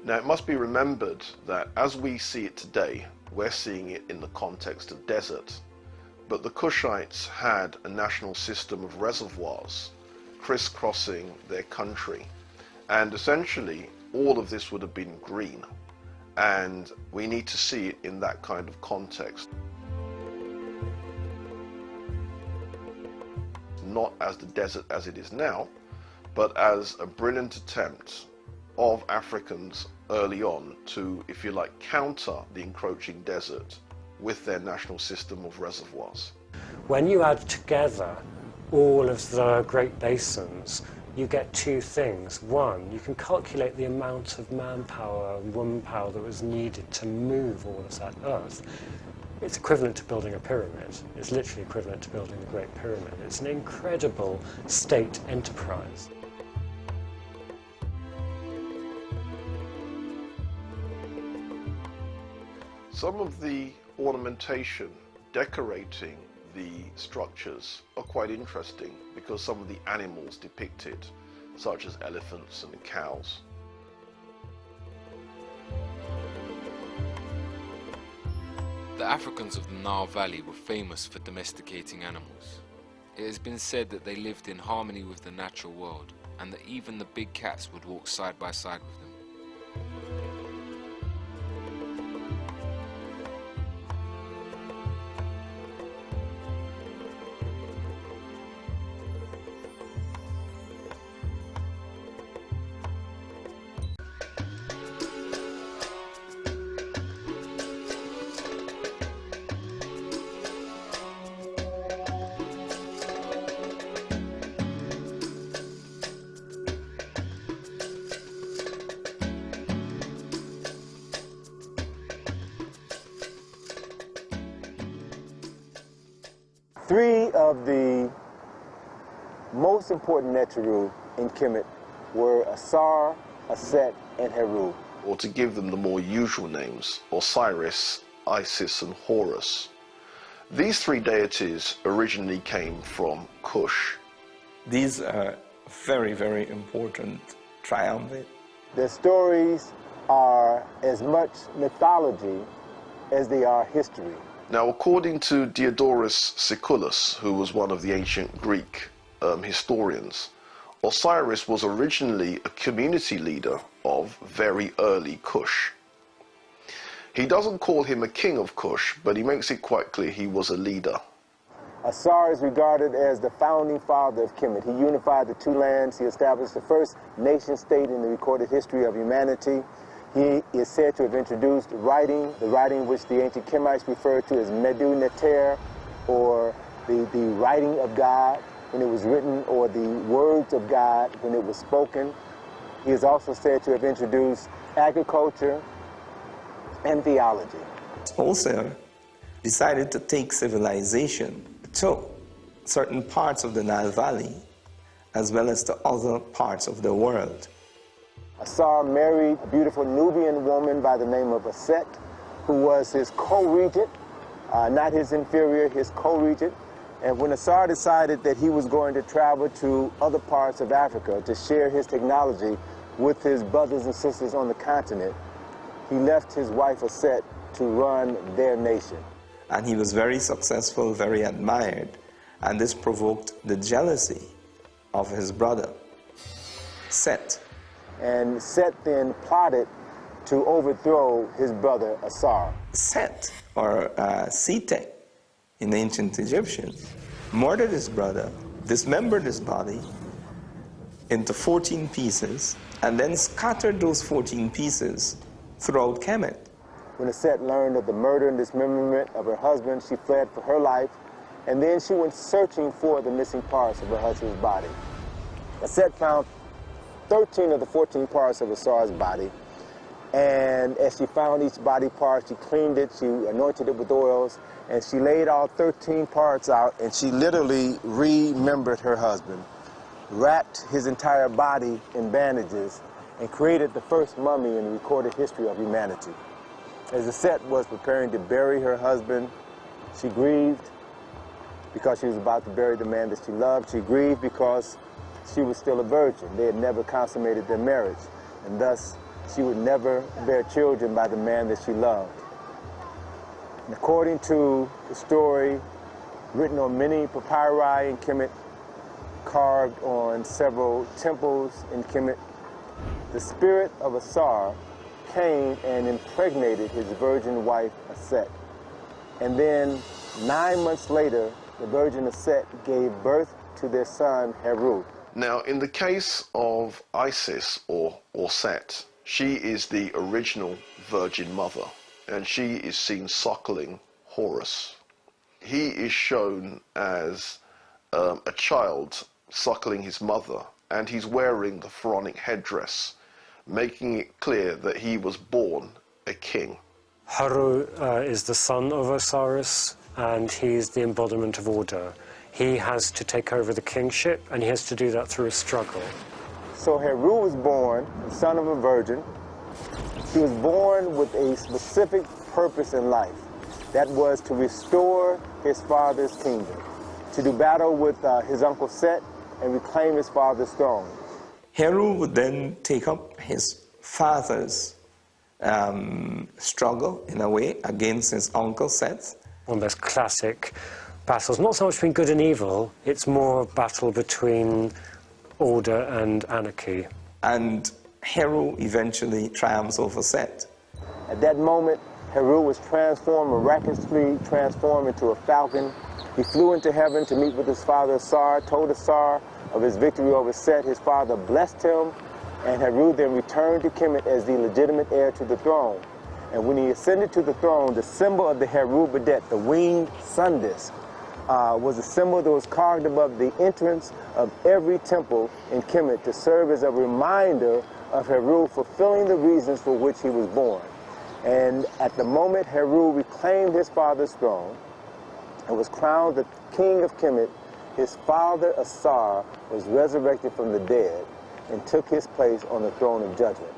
Now, it must be remembered that as we see it today, we're seeing it in the context of desert. But the Kushites had a national system of reservoirs crisscrossing their country. And essentially, all of this would have been green. And we need to see it in that kind of context. Not as the desert as it is now, but as a brilliant attempt of Africans early on to, if you like, counter the encroaching desert with their national system of reservoirs. When you add together all of the Great Basins, you get two things. One, you can calculate the amount of manpower and womanpower that was needed to move all of that earth. It's equivalent to building a pyramid. It's literally equivalent to building the Great Pyramid. It's an incredible state enterprise. Some of the ornamentation decorating the structures are quite interesting because some of the animals depicted, such as elephants and cows. The Africans of the Nile Valley were famous for domesticating animals. It has been said that they lived in harmony with the natural world, and that even the big cats would walk side by side with them. Three of the most important Neteru in Kemet were Asar, Aset, and Heru. Or to give them the more usual names, Osiris, Isis, and Horus. These three deities originally came from Kush. These are very, very important triumvirate. Their stories are as much mythology as they are history. Now, according to Diodorus Siculus, who was one of the ancient Greek historians, Osiris was originally a community leader of very early Kush. He doesn't call him a king of Kush, but he makes it quite clear he was a leader. Asar is regarded as the founding father of Kemet. He unified the two lands. He established the first nation-state in the recorded history of humanity. He is said to have introduced writing, the writing which the ancient Kemites referred to as Medu Neter, or the writing of God when it was written, or the words of God when it was spoken. He is also said to have introduced agriculture and theology. Also decided to take civilization to certain parts of the Nile Valley as well as to other parts of the world. Asar married a beautiful Nubian woman by the name of Aset, who was his co-regent, not his inferior, his co-regent. And when Asar decided that he was going to travel to other parts of Africa to share his technology with his brothers and sisters on the continent, he left his wife Aset to run their nation. And he was very successful, very admired, and this provoked the jealousy of his brother, Set. And Set then plotted to overthrow his brother Asar. Set, or Sete in ancient Egyptian, murdered his brother, dismembered his body into 14 pieces, and then scattered those 14 pieces throughout Kemet. When Aset learned of the murder and dismemberment of her husband, she fled for her life, and then she went searching for the missing parts of her husband's body. Aset found 13 of the 14 parts of Asar's body, and as she found each body part, she cleaned it, she anointed it with oils, and she laid all 13 parts out, and she literally remembered her husband, wrapped his entire body in bandages, and created the first mummy in the recorded history of humanity. As Aset was preparing to bury her husband, she grieved because she was about to bury the man that she loved. She grieved because she was still a virgin. They had never consummated their marriage. And thus, she would never bear children by the man that she loved. And according to the story written on many papyri in Kemet, carved on several temples in Kemet, the spirit of Asar came and impregnated his virgin wife Aset. And then 9 months later, the virgin Aset gave birth to their son Heru. Now, in the case of Isis or Set, she is the original Virgin Mother, and she is seen suckling Horus. He is shown as a child suckling his mother, and he's wearing the pharaonic headdress, making it clear that he was born a king. Haru is the son of Osiris, and he's the embodiment of order. He has to take over the kingship, and he has to do that through a struggle. So Heru was born, the son of a virgin. He was born with a specific purpose in life. That was to restore his father's kingdom, to do battle with his uncle Set and reclaim his father's throne. Heru would then take up his father's struggle, in a way, against his uncle Set. One of those classic battles, not so much between good and evil, it's more a battle between order and anarchy. And Heru eventually triumphs over Set. At that moment, Heru was transformed, miraculously transformed into a falcon. He flew into heaven to meet with his father Asar, told Asar of his victory over Set. His father blessed him, and Heru then returned to Kemet as the legitimate heir to the throne. And when he ascended to the throne, the symbol of the Heru Badet, the winged sun disk, was a symbol that was carved above the entrance of every temple in Kemet to serve as a reminder of Heru fulfilling the reasons for which he was born. And at the moment Heru reclaimed his father's throne and was crowned the king of Kemet, his father Asar was resurrected from the dead and took his place on the throne of judgment.